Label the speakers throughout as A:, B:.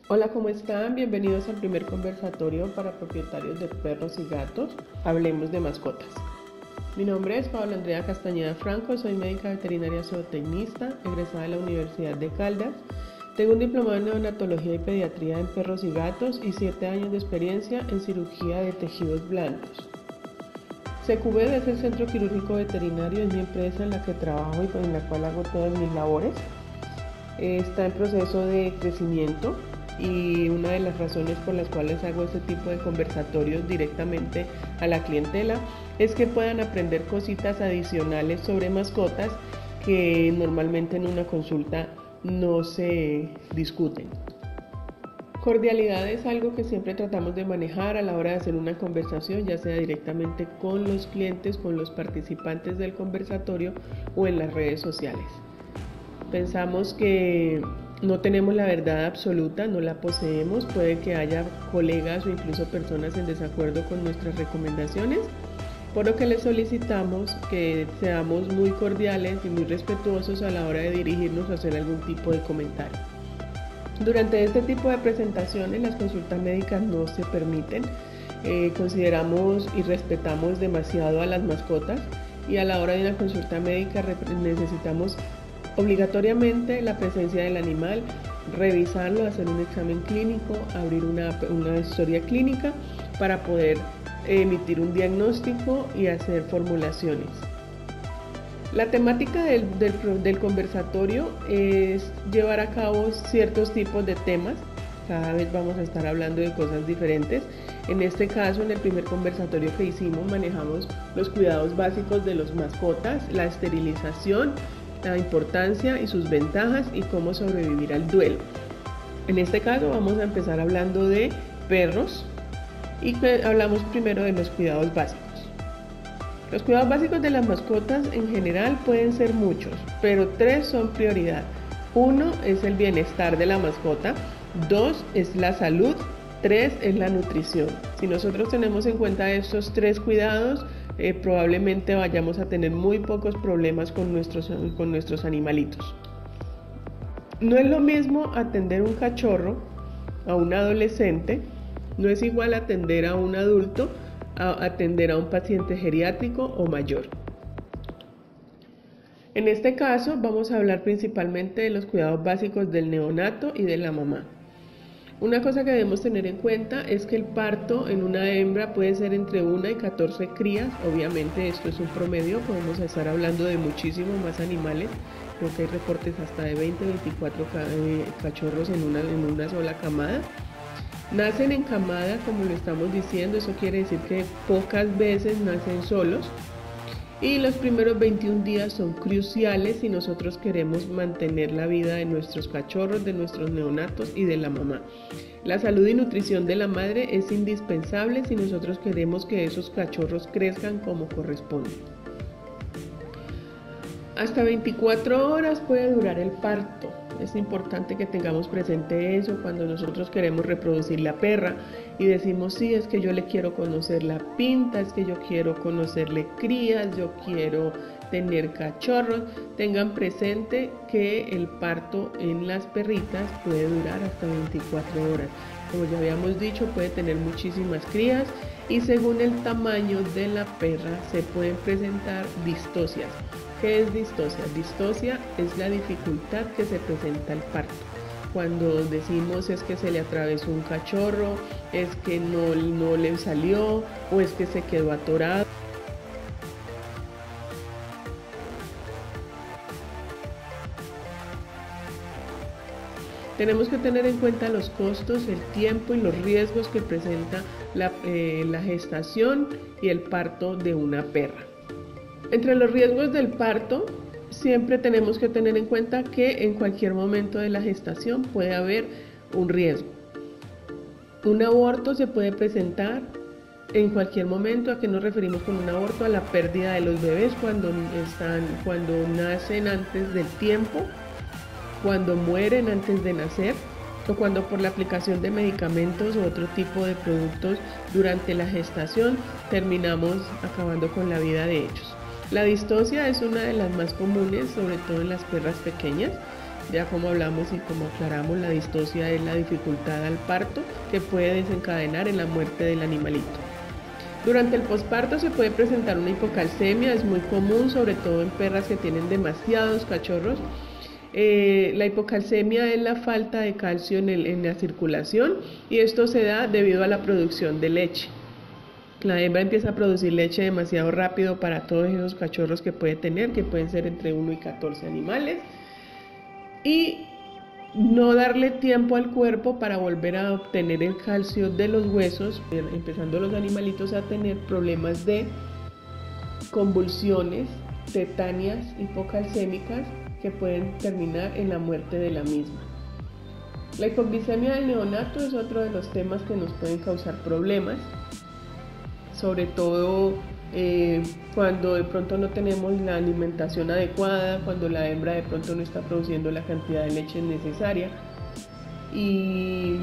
A: Hola, ¿cómo están? Bienvenidos al primer conversatorio para propietarios de perros y gatos. Hablemos de mascotas. Mi nombre es Paula Andrea Castañeda Franco, soy médica veterinaria zootecnista, egresada de la Universidad de Caldas. Tengo un diplomado en neonatología y pediatría en perros y gatos y 7 años de experiencia en cirugía de tejidos blandos. CQV es el Centro Quirúrgico Veterinario, es mi empresa en la que trabajo y en la cual hago todas mis labores. Está en proceso de crecimiento y una de las razones por las cuales hago este tipo de conversatorios directamente a la clientela es que puedan aprender cositas adicionales sobre mascotas que normalmente en una consulta no se discuten. Cordialidad es algo que siempre tratamos de manejar a la hora de hacer una conversación, ya sea directamente con los clientes, con los participantes del conversatorio o en las redes sociales. Pensamos que no tenemos la verdad absoluta, no la poseemos, puede que haya colegas o incluso personas en desacuerdo con nuestras recomendaciones, por lo que les solicitamos que seamos muy cordiales y muy respetuosos a la hora de dirigirnos o hacer algún tipo de comentario. Durante este tipo de presentaciones las consultas médicas no se permiten, consideramos y respetamos demasiado a las mascotas y a la hora de una consulta médica necesitamos obligatoriamente la presencia del animal, revisarlo, hacer un examen clínico, abrir una historia clínica para poder emitir un diagnóstico y hacer formulaciones. La temática del conversatorio es llevar a cabo ciertos tipos de temas. Cada vez vamos a estar hablando de cosas diferentes. En este caso, en el primer conversatorio que hicimos, manejamos los cuidados básicos de las mascotas, la esterilización, la importancia y sus ventajas y cómo sobrevivir al duelo. En este caso vamos a empezar hablando de perros y hablamos primero de los cuidados básicos. Los cuidados básicos de las mascotas en general pueden ser muchos, pero 3 son prioridad. 1 es el bienestar de la mascota, 2 es la salud, 3 es la nutrición. Si nosotros tenemos en cuenta estos 3 cuidados, probablemente vayamos a tener muy pocos problemas con nuestros animalitos. No es lo mismo atender un cachorro a un adolescente, no es igual atender a un adulto a atender a un paciente geriátrico o mayor. En este caso vamos a hablar principalmente de los cuidados básicos del neonato y de la mamá. Una cosa que debemos tener en cuenta es que el parto en una hembra puede ser entre 1 y 14 crías. Obviamente esto es un promedio, podemos estar hablando de muchísimos más animales. Creo que hay reportes hasta de 20, 24 cachorros en una sola camada. Nacen en camada, como lo estamos diciendo, eso quiere decir que pocas veces nacen solos. Y los primeros 21 días son cruciales si nosotros queremos mantener la vida de nuestros cachorros, de nuestros neonatos y de la mamá. La salud y nutrición de la madre es indispensable si nosotros queremos que esos cachorros crezcan como corresponde. Hasta 24 horas puede durar el parto. Es importante que tengamos presente eso cuando nosotros queremos reproducir la perra y decimos, sí, es que yo le quiero conocer la pinta, es que yo quiero conocerle crías, yo quiero tener cachorros. Tengan presente que el parto en las perritas puede durar hasta 24 horas. Como ya habíamos dicho, puede tener muchísimas crías y según el tamaño de la perra se pueden presentar distocias. ¿Qué es distocia? Distocia es la dificultad que se presenta al parto. Cuando decimos es que se le atravesó un cachorro, es que no le salió o es que se quedó atorado. Tenemos que tener en cuenta los costos, el tiempo y los riesgos que presenta la gestación y el parto de una perra. Entre los riesgos del parto, siempre tenemos que tener en cuenta que en cualquier momento de la gestación puede haber un riesgo. Un aborto se puede presentar en cualquier momento. ¿A qué nos referimos con un aborto? A la pérdida de los bebés cuando nacen antes del tiempo, cuando mueren antes de nacer o cuando por la aplicación de medicamentos u otro tipo de productos durante la gestación terminamos acabando con la vida de ellos. La distocia es una de las más comunes, sobre todo en las perras pequeñas. Ya como hablamos y como aclaramos, la distocia es la dificultad al parto que puede desencadenar en la muerte del animalito. Durante el posparto se puede presentar una hipocalcemia, es muy común, sobre todo en perras que tienen demasiados cachorros. La hipocalcemia es la falta de calcio en la circulación y esto se da debido a la producción de leche. La hembra empieza a producir leche demasiado rápido para todos esos cachorros que puede tener, que pueden ser entre 1 y 14 animales, y no darle tiempo al cuerpo para volver a obtener el calcio de los huesos, empezando los animalitos a tener problemas de convulsiones, tetáneas hipocalcémicas que pueden terminar en la muerte de la misma. La hipoglicemia del neonato es otro de los temas que nos pueden causar problemas, sobre todo cuando de pronto no tenemos la alimentación adecuada, cuando la hembra de pronto no está produciendo la cantidad de leche necesaria, y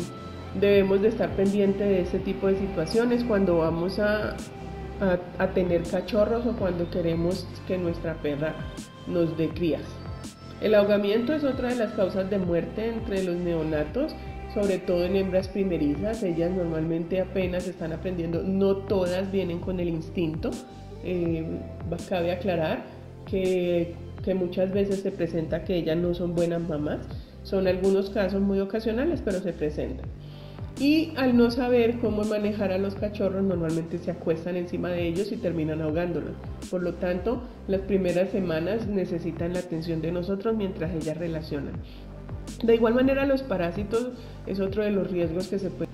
A: debemos de estar pendientes de ese tipo de situaciones cuando vamos a tener cachorros o cuando queremos que nuestra perra nos dé crías. El ahogamiento es otra de las causas de muerte entre los neonatos, sobre todo en hembras primerizas. Ellas normalmente apenas están aprendiendo, no todas vienen con el instinto. Cabe aclarar que muchas veces se presenta que ellas no son buenas mamás, son algunos casos muy ocasionales, pero se presentan. Y al no saber cómo manejar a los cachorros, normalmente se acuestan encima de ellos y terminan ahogándolos. Por lo tanto, las primeras semanas necesitan la atención de nosotros mientras ellas relacionan. De igual manera, los parásitos es otro de los riesgos que se puede.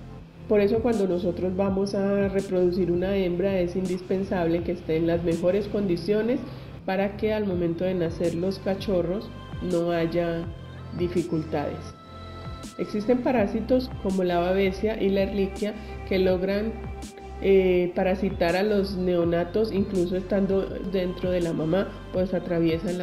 A: Por eso, cuando nosotros vamos a reproducir una hembra, es indispensable que esté en las mejores condiciones para que al momento de nacer los cachorros no haya dificultades. Existen parásitos como la babesia y la ehrlichia que logran parasitar a los neonatos incluso estando dentro de la mamá, pues atraviesan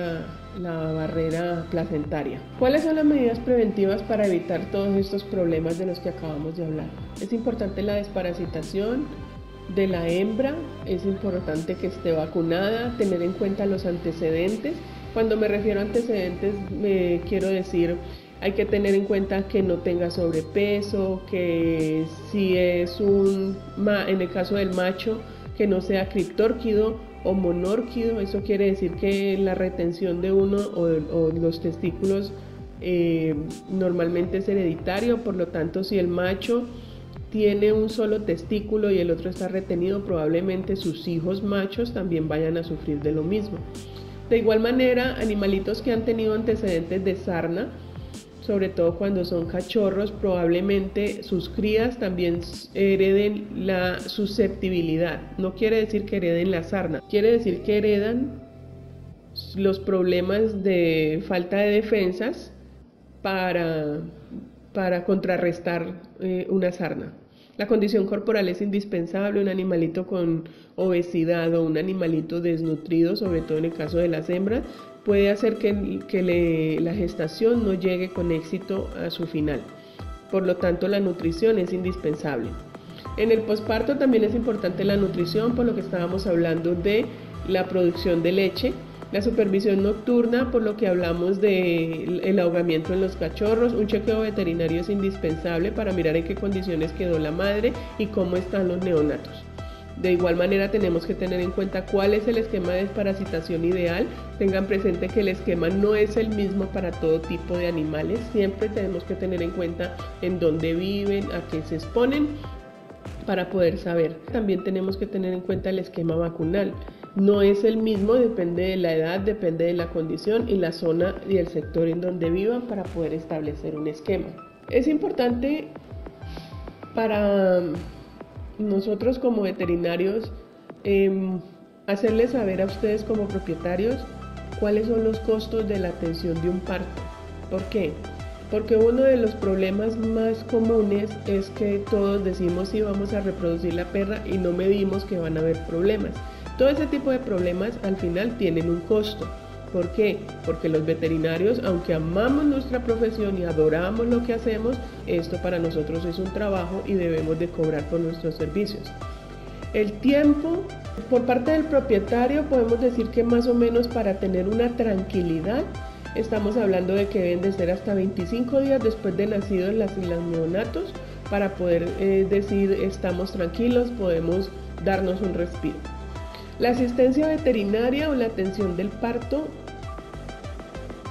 A: la barrera placentaria. ¿Cuáles son las medidas preventivas para evitar todos estos problemas de los que acabamos de hablar? Es importante la desparasitación de la hembra, es importante que esté vacunada, tener en cuenta los antecedentes. Cuando me refiero a antecedentes, quiero decir, hay que tener en cuenta que no tenga sobrepeso, que si es en el caso del macho, que no sea criptórquido o monórquido. Eso quiere decir que la retención de uno o los testículos normalmente es hereditario, por lo tanto si el macho tiene un solo testículo y el otro está retenido, probablemente sus hijos machos también vayan a sufrir de lo mismo. De igual manera, animalitos que han tenido antecedentes de sarna, sobre todo cuando son cachorros, probablemente sus crías también hereden la susceptibilidad. No quiere decir que hereden la sarna, quiere decir que heredan los problemas de falta de defensas para contrarrestar una sarna. La condición corporal es indispensable. Un animalito con obesidad o un animalito desnutrido, sobre todo en el caso de las hembras, puede hacer que la gestación no llegue con éxito a su final. Por lo tanto, la nutrición es indispensable. En el posparto también es importante la nutrición, por lo que estábamos hablando de la producción de leche. La supervisión nocturna, por lo que hablamos del ahogamiento en los cachorros. Un chequeo veterinario es indispensable para mirar en qué condiciones quedó la madre y cómo están los neonatos. De igual manera tenemos que tener en cuenta cuál es el esquema de desparasitación ideal. Tengan presente que el esquema no es el mismo para todo tipo de animales. Siempre tenemos que tener en cuenta en dónde viven, a qué se exponen, para poder saber. También tenemos que tener en cuenta el esquema vacunal. No es el mismo, depende de la edad, depende de la condición y la zona y el sector en donde vivan para poder establecer un esquema. Es importante para nosotros como veterinarios hacerles saber a ustedes como propietarios cuáles son los costos de la atención de un parto. ¿Por qué? Porque uno de los problemas más comunes es que todos decimos sí, vamos a reproducir la perra y no medimos que van a haber problemas. Todo ese tipo de problemas al final tienen un costo. ¿Por qué? Porque los veterinarios, aunque amamos nuestra profesión y adoramos lo que hacemos, esto para nosotros es un trabajo y debemos de cobrar por nuestros servicios. El tiempo, por parte del propietario, podemos decir que más o menos para tener una tranquilidad, estamos hablando de que deben de ser hasta 25 días después de nacidos los neonatos para poder decir estamos tranquilos, podemos darnos un respiro. La asistencia veterinaria o la atención del parto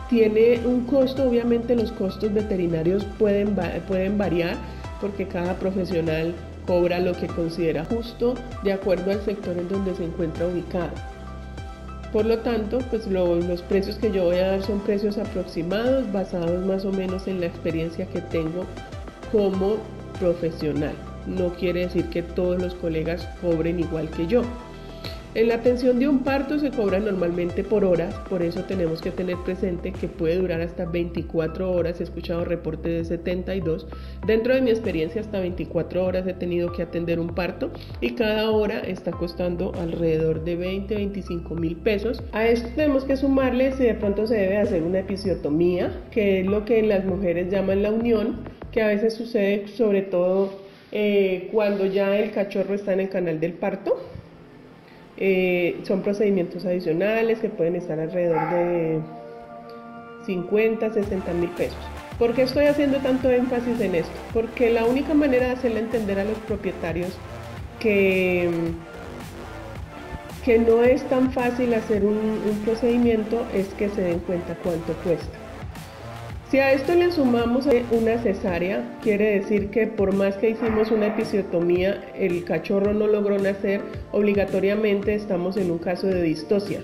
A: tiene un costo. Obviamente los costos veterinarios pueden variar porque cada profesional cobra lo que considera justo de acuerdo al sector en donde se encuentra ubicado. Por lo tanto, pues los precios que yo voy a dar son precios aproximados, basados más o menos en la experiencia que tengo como profesional. No quiere decir que todos los colegas cobren igual que yo. En la atención de un parto se cobra normalmente por horas, por eso tenemos que tener presente que puede durar hasta 24 horas, he escuchado reportes de 72, dentro de mi experiencia hasta 24 horas he tenido que atender un parto y cada hora está costando alrededor de 20-25 mil pesos. A esto tenemos que sumarle si de pronto se debe hacer una episiotomía, que es lo que las mujeres llaman la unión, que a veces sucede sobre todo cuando ya el cachorro está en el canal del parto. Son procedimientos adicionales que pueden estar alrededor de 50-60 mil pesos. ¿Por qué estoy haciendo tanto énfasis en esto? Porque la única manera de hacerle entender a los propietarios que no es tan fácil hacer un procedimiento es que se den cuenta cuánto cuesta. Si a esto le sumamos una cesárea, quiere decir que por más que hicimos una episiotomía, el cachorro no logró nacer, obligatoriamente estamos en un caso de distocia.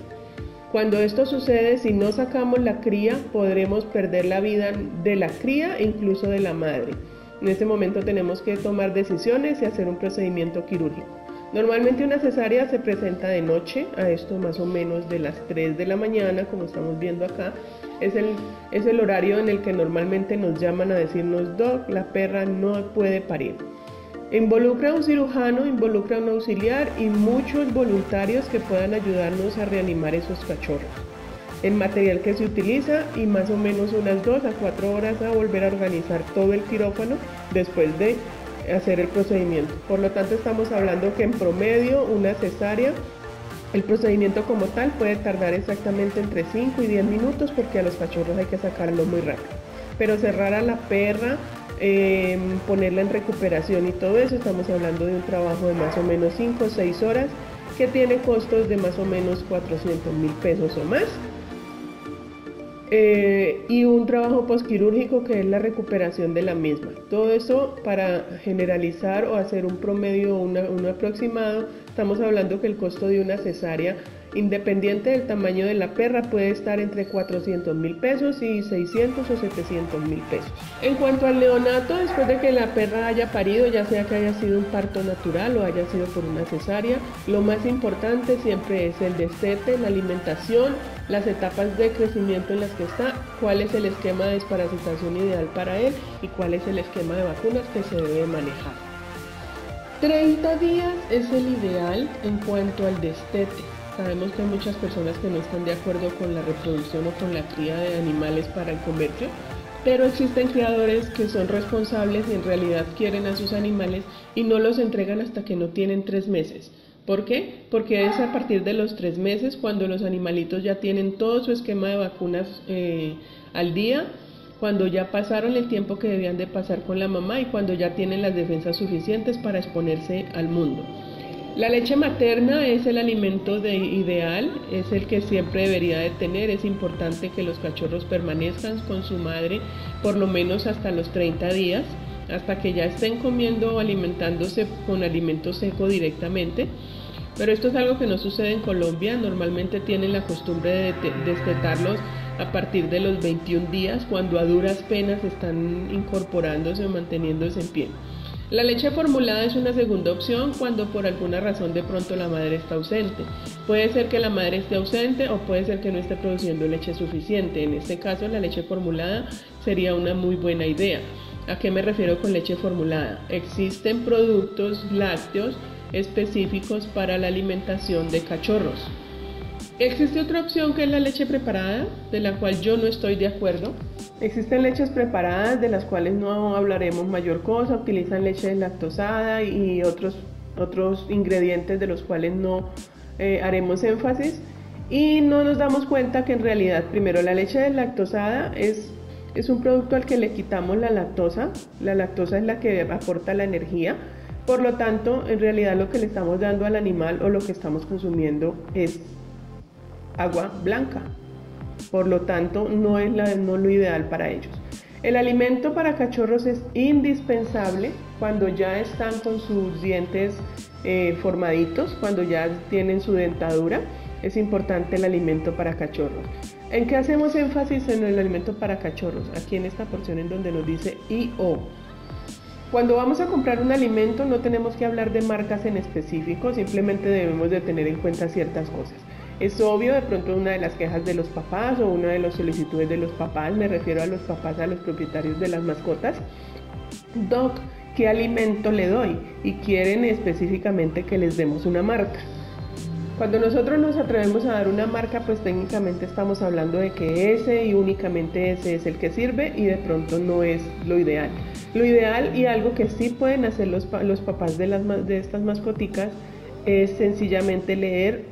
A: Cuando esto sucede, si no sacamos la cría, podremos perder la vida de la cría e incluso de la madre. En este momento tenemos que tomar decisiones y hacer un procedimiento quirúrgico. Normalmente una cesárea se presenta de noche, a esto más o menos de las 3 de la mañana, como estamos viendo acá. Es el horario en el que normalmente nos llaman a decirnos, Doc, la perra no puede parir. Involucra a un cirujano, involucra a un auxiliar y muchos voluntarios que puedan ayudarnos a reanimar esos cachorros. El material que se utiliza y más o menos unas 2 a 4 horas a volver a organizar todo el quirófano después de hacer el procedimiento. Por lo tanto, estamos hablando que en promedio una cesárea, el procedimiento como tal puede tardar exactamente entre 5 y 10 minutos porque a los cachorros hay que sacarlo muy rápido. Pero cerrar a la perra, ponerla en recuperación y todo eso, estamos hablando de un trabajo de más o menos 5 o 6 horas que tiene costos de más o menos 400 mil pesos o más. Y un trabajo posquirúrgico que es la recuperación de la misma. Todo eso para generalizar o hacer un promedio, un aproximado, estamos hablando que el costo de una cesárea, independiente del tamaño de la perra, puede estar entre 400 mil pesos y 600 o 700 mil pesos. En cuanto al neonato, después de que la perra haya parido, ya sea que haya sido un parto natural o haya sido por una cesárea, lo más importante siempre es el destete, la alimentación, las etapas de crecimiento en las que está, cuál es el esquema de desparasitación ideal para él y cuál es el esquema de vacunas que se debe manejar. 30 días es el ideal en cuanto al destete. Sabemos que hay muchas personas que no están de acuerdo con la reproducción o con la cría de animales para el comercio, pero existen criadores que son responsables y en realidad quieren a sus animales y no los entregan hasta que no tienen 3 meses. ¿Por qué? Porque es a partir de los 3 meses cuando los animalitos ya tienen todo su esquema de vacunas al día, cuando ya pasaron el tiempo que debían de pasar con la mamá y cuando ya tienen las defensas suficientes para exponerse al mundo. La leche materna es el alimento ideal, es el que siempre debería de tener. Es importante que los cachorros permanezcan con su madre por lo menos hasta los 30 días, hasta que ya estén comiendo o alimentándose con alimento seco directamente. Pero esto es algo que no sucede en Colombia. Normalmente tienen la costumbre de destetarlos a partir de los 21 días, cuando a duras penas están incorporándose o manteniéndose en pie. La leche formulada es una segunda opción cuando por alguna razón de pronto la madre está ausente. Puede ser que la madre esté ausente o puede ser que no esté produciendo leche suficiente. En este caso, la leche formulada sería una muy buena idea. ¿A qué me refiero con leche formulada? Existen productos lácteos específicos para la alimentación de cachorros. Existe otra opción que es la leche preparada, de la cual yo no estoy de acuerdo. Existen leches preparadas de las cuales no hablaremos mayor cosa, utilizan leche deslactosada y otros ingredientes de los cuales no haremos énfasis. y no nos damos cuenta que en realidad, primero, la leche deslactosada es un producto al que le quitamos la lactosa. La lactosa es la que aporta la energía. Por lo tanto, en realidad lo que le estamos dando al animal o lo que estamos consumiendo es agua blanca. Por lo tanto, no es lo ideal para ellos. El alimento para cachorros es indispensable cuando ya están con sus dientes formaditos, cuando ya tienen su dentadura. Es importante el alimento para cachorros. ¿En qué hacemos énfasis en el alimento para cachorros? Aquí en esta porción en donde nos dice I-O. Cuando vamos a comprar un alimento no tenemos que hablar de marcas en específico, simplemente debemos de tener en cuenta ciertas cosas. Es obvio, de pronto una de las quejas de los papás o una de las solicitudes de los papás, me refiero a los papás, a los propietarios de las mascotas. Doc, ¿qué alimento le doy? Y quieren específicamente que les demos una marca. Cuando nosotros nos atrevemos a dar una marca, pues técnicamente estamos hablando de que ese y únicamente ese es el que sirve y de pronto no es lo ideal. Lo ideal y algo que sí pueden hacer los papás de estas mascoticas es sencillamente leer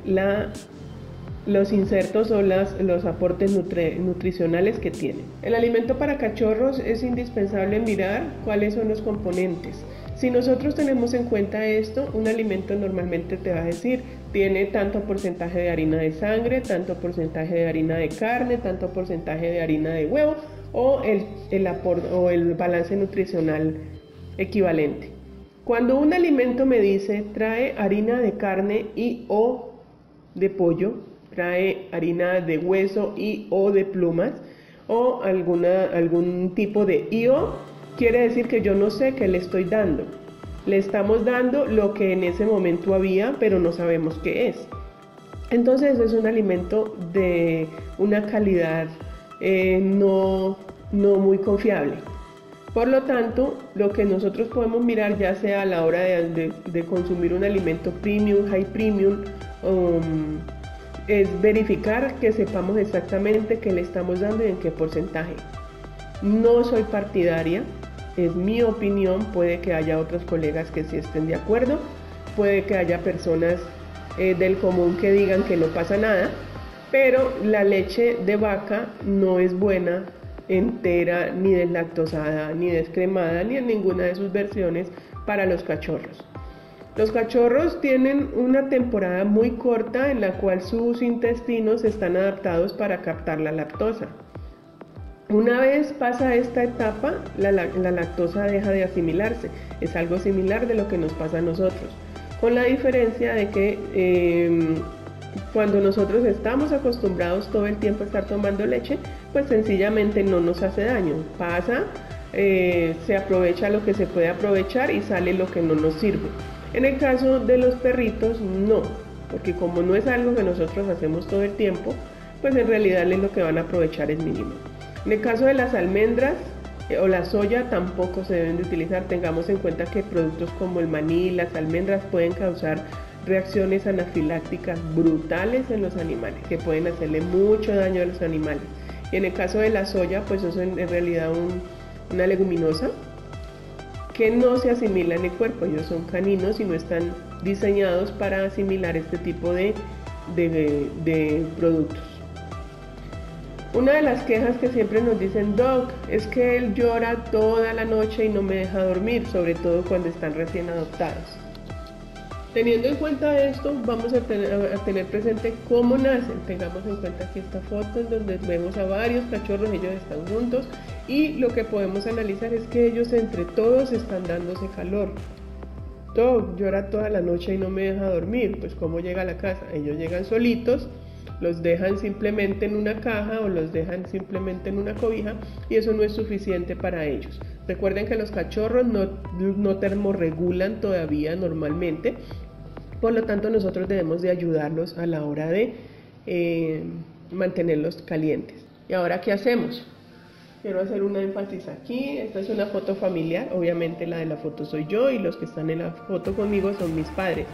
A: los insertos o los aportes nutricionales que tienen. El alimento para cachorros es indispensable mirar cuáles son los componentes. Si nosotros tenemos en cuenta esto, un alimento normalmente te va a decir, tiene tanto porcentaje de harina de sangre, tanto porcentaje de harina de carne, tanto porcentaje de harina de huevo o el balance nutricional equivalente. Cuando un alimento me dice trae harina de carne y o de pollo, trae harina de hueso y o de plumas o algún tipo de IO, quiere decir que yo no sé qué le estoy dando. Le estamos dando lo que en ese momento había, pero no sabemos qué es. Entonces es un alimento de una calidad no muy confiable. Por lo tanto, lo que nosotros podemos mirar, ya sea a la hora de consumir un alimento premium, high premium, es verificar que sepamos exactamente qué le estamos dando y en qué porcentaje. No soy partidaria, es mi opinión, puede que haya otros colegas que sí estén de acuerdo, puede que haya personas del común que digan que no pasa nada, pero la leche de vaca no es buena entera, ni deslactosada, ni descremada, ni en ninguna de sus versiones para los cachorros. Los cachorros tienen una temporada muy corta en la cual sus intestinos están adaptados para captar la lactosa. Una vez pasa esta etapa, la lactosa deja de asimilarse. Es algo similar de lo que nos pasa a nosotros, con la diferencia de que cuando nosotros estamos acostumbrados todo el tiempo a estar tomando leche, pues sencillamente no nos hace daño. Pasa, se aprovecha lo que se puede aprovechar y sale lo que no nos sirve. En el caso de los perritos, no, porque como no es algo que nosotros hacemos todo el tiempo, pues en realidad lo que van a aprovechar es mínimo. En el caso de las almendras o la soya tampoco se deben de utilizar. Tengamos en cuenta que productos como el maní y las almendras pueden causar reacciones anafilácticas brutales en los animales, que pueden hacerle mucho daño a los animales. Y en el caso de la soya, pues eso es en realidad una leguminosa que no se asimila en el cuerpo. Ellos son caninos y no están diseñados para asimilar este tipo de productos. Una de las quejas que siempre nos dicen, Doc, es que él llora toda la noche y no me deja dormir, sobre todo cuando están recién adoptados. Teniendo en cuenta esto, vamos a tener presente cómo nacen. Tengamos en cuenta aquí esta foto en donde vemos a varios cachorros, ellos están juntos y lo que podemos analizar es que ellos entre todos están dándose calor. Doc llora toda la noche y no me deja dormir. Pues ¿cómo llega a la casa? Ellos llegan solitos, los dejan simplemente en una caja o los dejan simplemente en una cobija y eso no es suficiente para ellos. Recuerden que los cachorros no termorregulan todavía normalmente, por lo tanto nosotros debemos de ayudarlos a la hora de mantenerlos calientes. ¿Y ahora qué hacemos? Quiero hacer un énfasis aquí. Esta es una foto familiar, obviamente la de la foto soy yo y los que están en la foto conmigo son mis padres.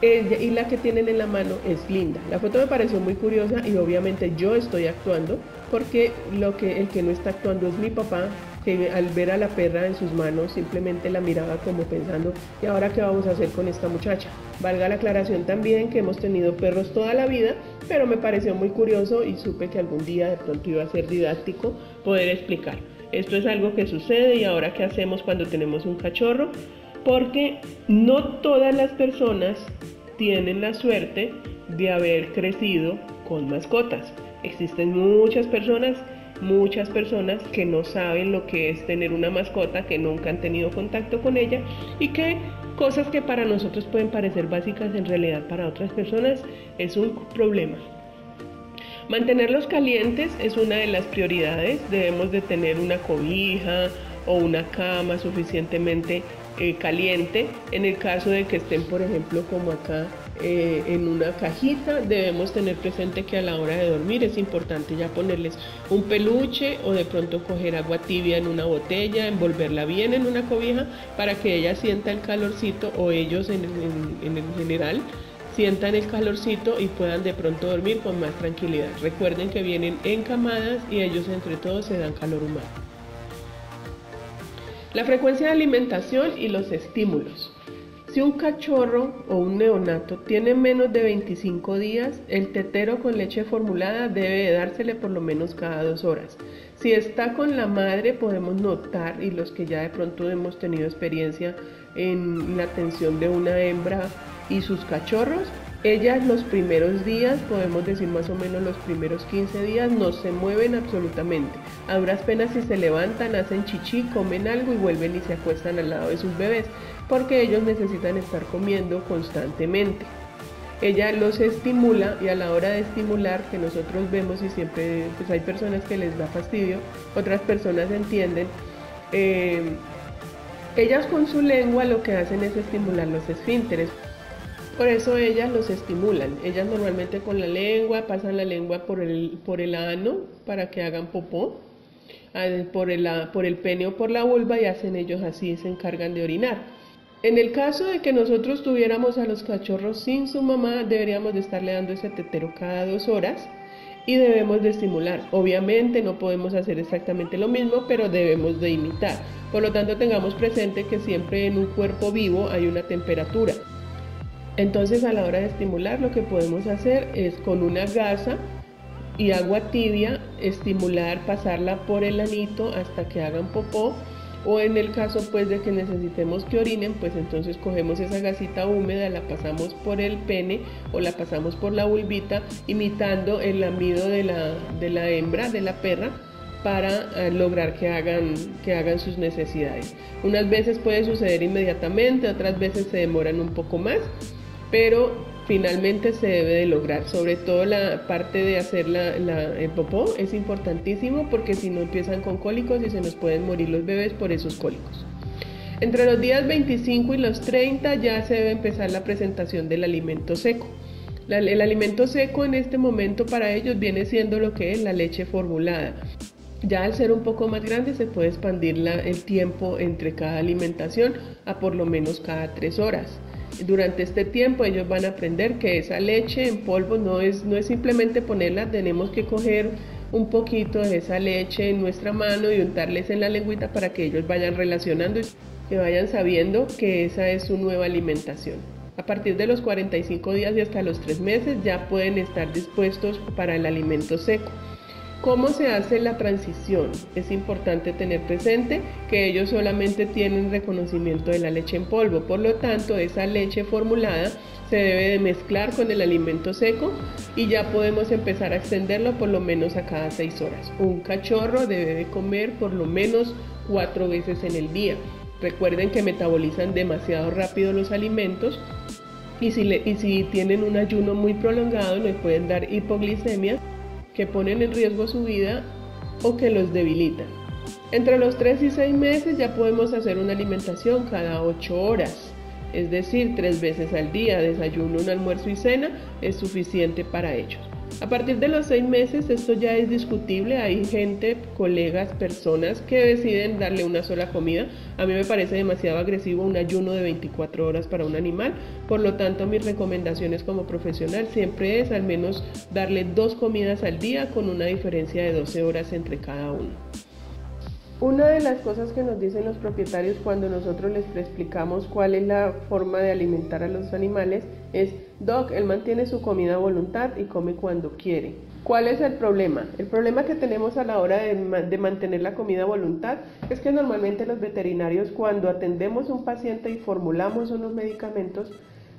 A: Ella y la que tienen en la mano es Linda. La foto me pareció muy curiosa y obviamente yo estoy actuando porque el que no está actuando es mi papá que al ver a la perra en sus manos simplemente la miraba como pensando, ¿y ahora qué vamos a hacer con esta muchacha? Valga la aclaración también que hemos tenido perros toda la vida, pero me pareció muy curioso y supe que algún día de pronto iba a ser didáctico poder explicar. Esto es algo que sucede y ahora qué hacemos cuando tenemos un cachorro, porque no todas las personas tienen la suerte de haber crecido con mascotas. Existen muchas personas que no saben lo que es tener una mascota, que nunca han tenido contacto con ella y que cosas que para nosotros pueden parecer básicas, en realidad para otras personas es un problema. Mantenerlos calientes es una de las prioridades. Debemos de tener una cobija o una cama suficientemente caliente. En el caso de que estén, por ejemplo, como acá en una cajita, debemos tener presente que a la hora de dormir es importante ya ponerles un peluche o de pronto coger agua tibia en una botella, envolverla bien en una cobija para que ella sienta el calorcito, o ellos en general sientan el calorcito y puedan de pronto dormir con más tranquilidad. Recuerden que vienen en camadas y ellos entre todos se dan calor humano. La frecuencia de alimentación y los estímulos. Si un cachorro o un neonato tiene menos de 25 días, el tetero con leche formulada debe de dársele por lo menos cada 2 horas. Si está con la madre, podemos notar, y los que ya de pronto hemos tenido experiencia en la atención de una hembra y sus cachorros, ellas los primeros días, podemos decir más o menos los primeros 15 días, no se mueven absolutamente. A duras penas si se levantan, hacen chichi, comen algo y vuelven y se acuestan al lado de sus bebés, porque ellos necesitan estar comiendo constantemente. Ella los estimula, y a la hora de estimular, que nosotros vemos y siempre pues hay personas que les da fastidio, otras personas entienden, ellas con su lengua lo que hacen es estimular los esfínteres. Por eso ellas los estimulan. Ellas normalmente con la lengua pasan la lengua por el ano para que hagan popó, por el pene o por la vulva, y hacen ellos así, se encargan de orinar. En el caso de que nosotros tuviéramos a los cachorros sin su mamá, deberíamos de estarle dando ese tetero cada 2 horas y debemos de estimular. Obviamente no podemos hacer exactamente lo mismo, pero debemos de imitar. Por lo tanto, tengamos presente que siempre en un cuerpo vivo hay una temperatura. Entonces, a la hora de estimular, lo que podemos hacer es con una gasa y agua tibia estimular, pasarla por el anito hasta que hagan popó, o en el caso pues de que necesitemos que orinen, pues entonces cogemos esa gasita húmeda, la pasamos por el pene o la pasamos por la vulvita, imitando el lamido de la hembra, de la perra, para lograr que hagan sus necesidades. Unas veces puede suceder inmediatamente, otras veces se demoran un poco más, pero finalmente se debe de lograr. Sobre todo la parte de hacer el popó es importantísimo, porque si no empiezan con cólicos y se nos pueden morir los bebés por esos cólicos. Entre los días 25 y los 30 ya se debe empezar la presentación del alimento seco. El alimento seco en este momento para ellos viene siendo lo que es la leche formulada. Ya al ser un poco más grande se puede expandir el tiempo entre cada alimentación a por lo menos cada 3 horas. Durante este tiempo ellos van a aprender que esa leche en polvo no es simplemente ponerla, tenemos que coger un poquito de esa leche en nuestra mano y untarles en la lengüita para que ellos vayan relacionando y que vayan sabiendo que esa es su nueva alimentación. A partir de los 45 días y hasta los 3 meses ya pueden estar dispuestos para el alimento seco. ¿Cómo se hace la transición? Es importante tener presente que ellos solamente tienen reconocimiento de la leche en polvo, por lo tanto esa leche formulada se debe de mezclar con el alimento seco y ya podemos empezar a extenderlo por lo menos a cada 6 horas. Un cachorro debe de comer por lo menos 4 veces en el día. Recuerden que metabolizan demasiado rápido los alimentos y si tienen un ayuno muy prolongado les pueden dar hipoglicemia, que ponen en riesgo su vida o que los debilitan. Entre los 3 y 6 meses ya podemos hacer una alimentación cada 8 horas, es decir, 3 veces al día, desayuno, un almuerzo y cena es suficiente para ellos. A partir de los 6 meses esto ya es discutible, hay gente, colegas, personas que deciden darle una sola comida. A mí me parece demasiado agresivo un ayuno de 24 horas para un animal, por lo tanto mis recomendaciones como profesional siempre es al menos darle 2 comidas al día con una diferencia de 12 horas entre cada uno. Una de las cosas que nos dicen los propietarios cuando nosotros les explicamos cuál es la forma de alimentar a los animales es: Doc, él mantiene su comida a voluntad y come cuando quiere. ¿Cuál es el problema? El problema que tenemos a la hora de mantener la comida a voluntad es que normalmente los veterinarios, cuando atendemos a un paciente y formulamos unos medicamentos,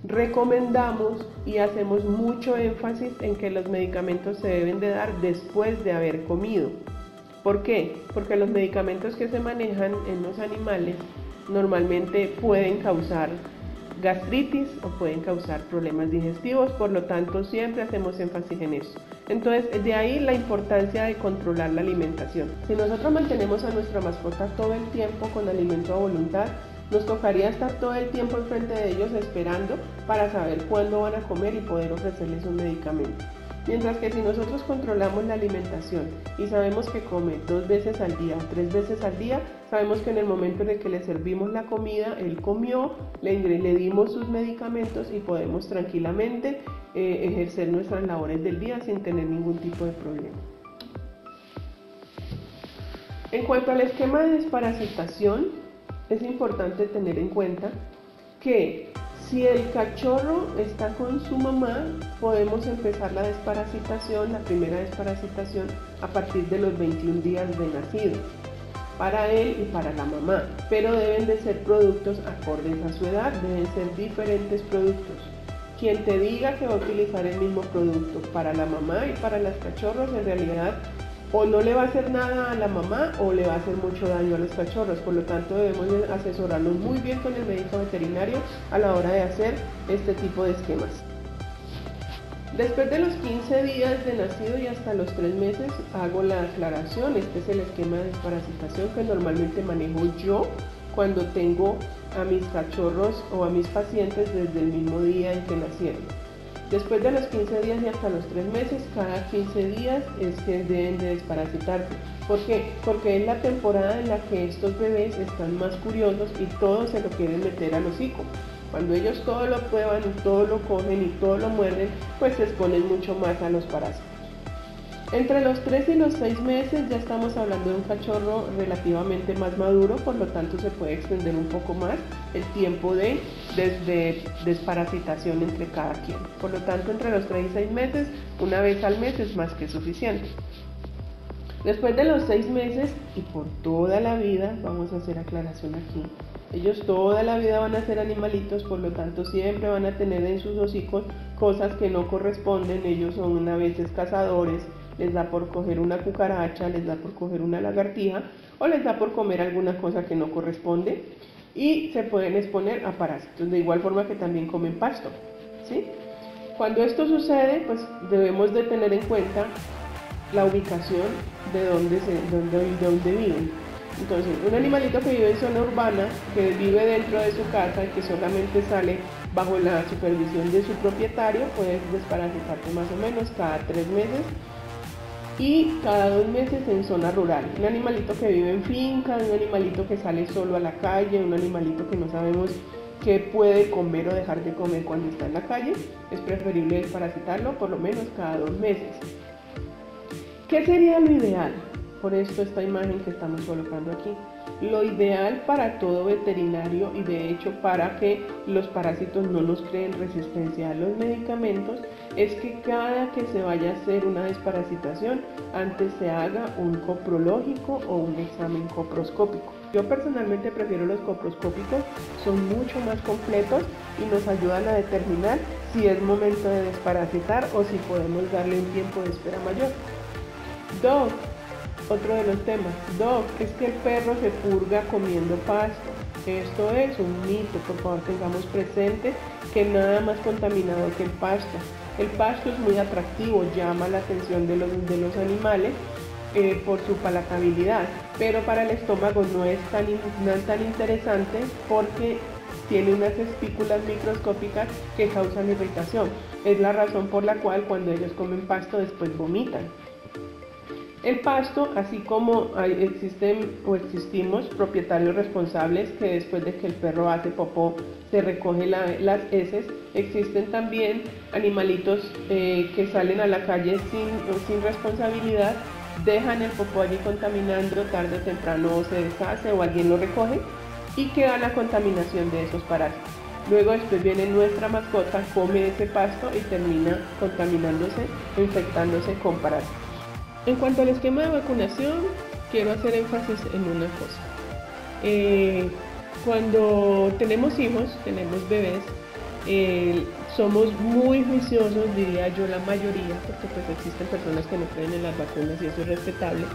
A: recomendamos y hacemos mucho énfasis en que los medicamentos se deben de dar después de haber comido. ¿Por qué? Porque los medicamentos que se manejan en los animales normalmente pueden causar gastritis o pueden causar problemas digestivos, por lo tanto siempre hacemos énfasis en eso. Entonces, de ahí la importancia de controlar la alimentación. Si nosotros mantenemos a nuestra mascota todo el tiempo con alimento a voluntad, nos tocaría estar todo el tiempo enfrente de ellos esperando para saber cuándo van a comer y poder ofrecerles un medicamento. Mientras que si nosotros controlamos la alimentación y sabemos que come 2 veces al día o 3 veces al día, sabemos que en el momento en el que le servimos la comida, él comió, le dimos sus medicamentos y podemos tranquilamente ejercer nuestras labores del día sin tener ningún tipo de problema. En cuanto al esquema de desparasitación, es importante tener en cuenta que si el cachorro está con su mamá, podemos empezar la desparasitación, la primera desparasitación, a partir de los 21 días de nacido, para él y para la mamá. Pero deben de ser productos acordes a su edad, deben ser diferentes productos. Quien te diga que va a utilizar el mismo producto para la mamá y para los cachorros, en realidad o no le va a hacer nada a la mamá o le va a hacer mucho daño a los cachorros. Por lo tanto, debemos asesorarnos muy bien con el médico veterinario a la hora de hacer este tipo de esquemas. Después de los 15 días de nacido y hasta los 3 meses hago la aclaración. Este es el esquema de desparasitación que normalmente manejo yo cuando tengo a mis cachorros o a mis pacientes desde el mismo día en que nacieron. Después de los 15 días y hasta los 3 meses, cada 15 días es que deben de desparasitarse. ¿Por qué? Porque es la temporada en la que estos bebés están más curiosos y todo se lo quieren meter al hocico. Cuando ellos todo lo prueban y todo lo cogen y todo lo muerden, pues se exponen mucho más a los parásitos. Entre los 3 y los 6 meses ya estamos hablando de un cachorro relativamente más maduro, por lo tanto se puede extender un poco más el tiempo de desparasitación entre cada quien. Por lo tanto, entre los 3 y 6 meses, una vez al mes es más que suficiente. Después de los 6 meses y por toda la vida, vamos a hacer aclaración aquí, ellos toda la vida van a ser animalitos, por lo tanto siempre van a tener en sus hocicos cosas que no corresponden. Ellos son a veces cazadores, les da por coger una cucaracha, les da por coger una lagartija o les da por comer alguna cosa que no corresponde y se pueden exponer a parásitos, de igual forma que también comen pasto, ¿sí? Cuando esto sucede, pues debemos de tener en cuenta la ubicación de dónde viven. Entonces, un animalito que vive en zona urbana, que vive dentro de su casa y que solamente sale bajo la supervisión de su propietario, puede desparasitarse más o menos cada 3 meses y cada 2 meses en zona rural. Un animalito que vive en finca, un animalito que sale solo a la calle, un animalito que no sabemos qué puede comer o dejar de comer cuando está en la calle, es preferible desparasitarlo por lo menos cada 2 meses. ¿Qué sería lo ideal? Por esto esta imagen que estamos colocando aquí. Lo ideal para todo veterinario y de hecho para que los parásitos no nos creen resistencia a los medicamentos es que cada que se vaya a hacer una desparasitación antes se haga un coprológico o un examen coproscópico. Yo personalmente prefiero los coproscópicos, son mucho más completos y nos ayudan a determinar si es momento de desparasitar o si podemos darle un tiempo de espera mayor. Doc, otro de los temas, Doc, es que el perro se purga comiendo pasto. Esto es un mito, por favor tengamos presente que nada más contaminado que el pasto. El pasto es muy atractivo, llama la atención de los animales por su palatabilidad, pero para el estómago no es tan interesante porque tiene unas espículas microscópicas que causan irritación. Es la razón por la cual cuando ellos comen pasto después vomitan. El pasto, así como existimos propietarios responsables que después de que el perro hace popó se recoge las heces, existen también animalitos que salen a la calle sin responsabilidad dejan el popó allí contaminando, tarde o temprano se deshace o alguien lo recoge y queda la contaminación de esos parásitos. Luego después viene nuestra mascota, come ese pasto y termina contaminándose o infectándose con parásitos. En cuanto al esquema de vacunación, quiero hacer énfasis en una cosa. Cuando tenemos hijos, tenemos bebés, somos muy juiciosos, diría yo la mayoría, porque pues existen personas que no creen en las vacunas y eso es respetable.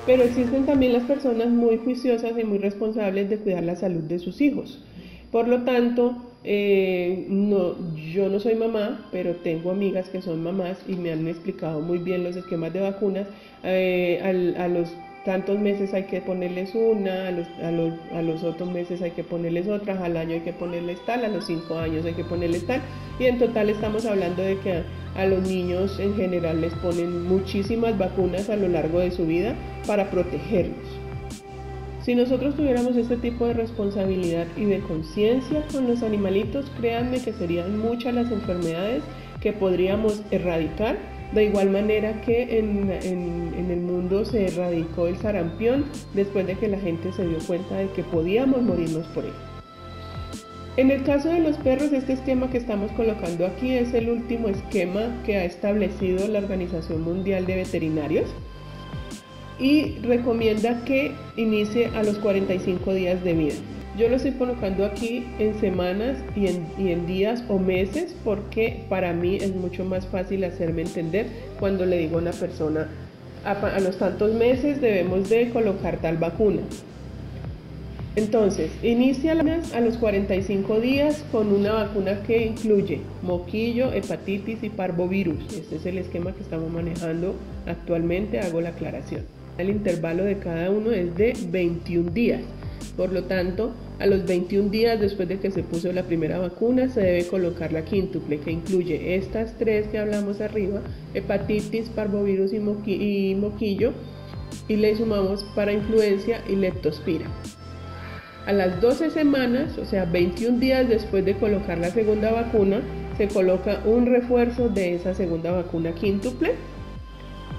A: Pero existen también las personas muy juiciosas y muy responsables de cuidar la salud de sus hijos. Por lo tanto, yo no soy mamá, pero tengo amigas que son mamás y me han explicado muy bien los esquemas de vacunas. A los tantos meses hay que ponerles una, a los otros meses hay que ponerles otra, al año hay que ponerles tal, a los 5 años hay que ponerles tal, y en total estamos hablando de que a los niños en general les ponen muchísimas vacunas a lo largo de su vida para protegerlos. Si nosotros tuviéramos este tipo de responsabilidad y de conciencia con los animalitos, créanme que serían muchas las enfermedades que podríamos erradicar, de igual manera que en el mundo se erradicó el sarampión después de que la gente se dio cuenta de que podíamos morirnos por él. En el caso de los perros, este esquema que estamos colocando aquí es el último esquema que ha establecido la Organización Mundial de Veterinarios y recomienda que inicie a los 45 días de vida. Yo lo estoy colocando aquí en semanas y en días o meses porque para mí es mucho más fácil hacerme entender cuando le digo a una persona a los tantos meses debemos de colocar tal vacuna. Entonces, inicia a los 45 días con una vacuna que incluye moquillo, hepatitis y parvovirus. Este es el esquema que estamos manejando actualmente, hago la aclaración. El intervalo de cada uno es de 21 días. Por lo tanto, a los 21 días después de que se puso la primera vacuna, se debe colocar la quíntuple, que incluye estas tres que hablamos arriba, hepatitis, parvovirus y moquillo, y le sumamos para influencia y leptospira. A las 12 semanas, o sea 21 días después de colocar la segunda vacuna, se coloca un refuerzo de esa segunda vacuna quíntuple.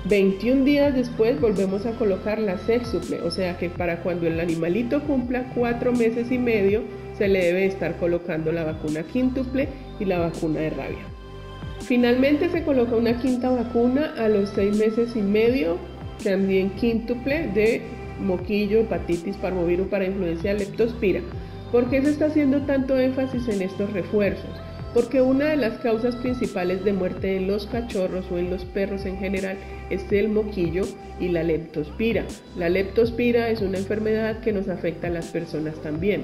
A: 21 días después volvemos a colocar la sextuple, o sea que para cuando el animalito cumpla 4 meses y medio se le debe estar colocando la vacuna quíntuple y la vacuna de rabia. Finalmente se coloca una quinta vacuna a los 6 meses y medio, también quíntuple de moquillo, hepatitis, parvovirus para influencia, leptospira. ¿Por qué se está haciendo tanto énfasis en estos refuerzos? Porque una de las causas principales de muerte en los cachorros o en los perros en general es el moquillo y la leptospira. La leptospira es una enfermedad que nos afecta a las personas también.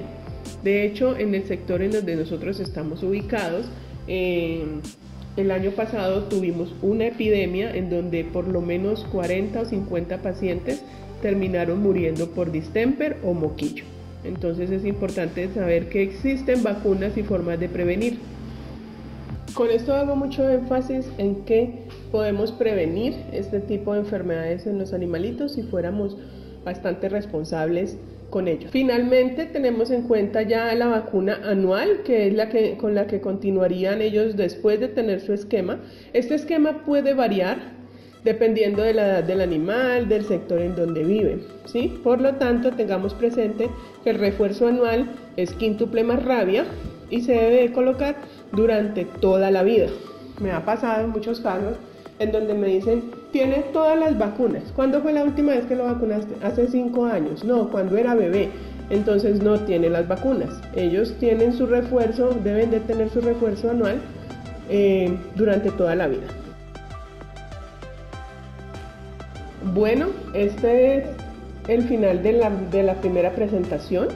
A: De hecho, en el sector en donde nosotros estamos ubicados, el año pasado tuvimos una epidemia en donde por lo menos 40 o 50 pacientes terminaron muriendo por distemper o moquillo. Entonces es importante saber que existen vacunas y formas de prevenir. Con esto hago mucho énfasis en que podemos prevenir este tipo de enfermedades en los animalitos si fuéramos bastante responsables con ellos. Finalmente tenemos en cuenta ya la vacuna anual, que es con la que continuarían ellos después de tener su esquema. Este esquema puede variar dependiendo de la edad del animal, del sector en donde vive, ¿sí? Por lo tanto, tengamos presente que el refuerzo anual es quíntuple más rabia y se debe colocar durante toda la vida. Me ha pasado en muchos casos en donde me dicen, tiene todas las vacunas. ¿Cuándo fue la última vez que lo vacunaste? Hace 5 años. No, cuando era bebé. Entonces no tiene las vacunas. Ellos tienen su refuerzo, deben de tener su refuerzo anual durante toda la vida. Bueno, este es el final de la primera presentación.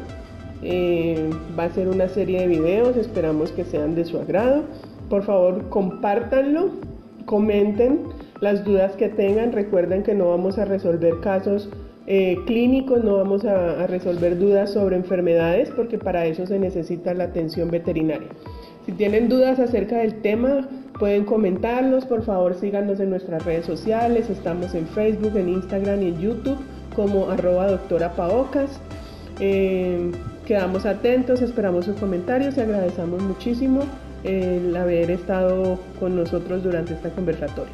A: Va a ser una serie de videos, esperamos que sean de su agrado. Por favor, compártanlo, comenten las dudas que tengan. Recuerden que no vamos a resolver casos clínicos, no vamos a resolver dudas sobre enfermedades, porque para eso se necesita la atención veterinaria. Si tienen dudas acerca del tema, pueden comentarlos. Por favor, síganos en nuestras redes sociales. Estamos en Facebook, en Instagram y en YouTube como @doctorapaocas. Quedamos atentos, esperamos sus comentarios y agradecemos muchísimo el haber estado con nosotros durante esta conversatoria.